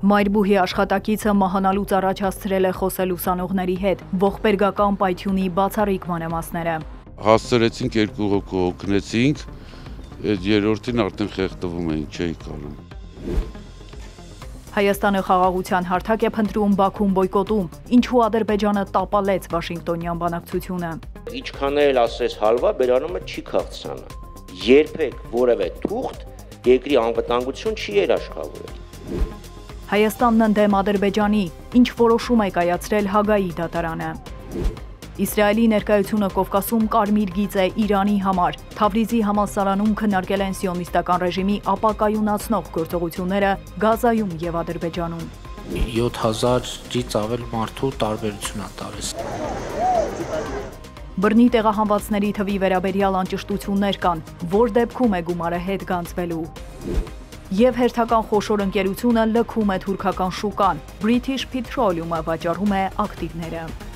Մայրբուհի աշխատակիցը մահանալուց առաջ հասցրել է խոսել ուսանողների հետ, ողբերգական պայթյունի բացառիկ մանրամասները։ Հասցրեցինք երկու հոգու օգնեցինք, այդ երրորդին արդեն խեղդվում էինք, չէի կարում։ Հայաստանը խաղաղության հարթակ է փնտրում Բաքուն բոյկոտում, ինչու Ադրբեջանը տապալեց Վաշինգտոնյան բանակցությունը։ Ինչքան էլ ասես հալվա, բերանումը չի քաղցրանա։ Երբեք որևէ թուղթ երկրի անվտանգություն չի երաշխավորել։ Հայաստանն ընդդեմ Ադրբեջանի, ինչ որոշում է կայացրել Հագայի դատարանը։ Իսրայելի ներկայությունը Կովկասում կարմիր գիծ է Իրանի համար։ Թավրիզի համալսարանում քննարկել են սիոնիստական ռեժիմի ապակայունացնող գործողությունները Գազայում եւ Ադրբեջանում։ 7000-ից ավել մարդու տարբերություն է տալիս։ Բռնի տեղահանվածների թվի վերաբերյալ անճշտություններ կան, որ դեպքում է գումարը հետ գանձվելու։ Եվ հերթական խոշոր ընկերությունը լքում է թուրքական շուկան, British Petroleum-ը վաճառում է ակտիվները։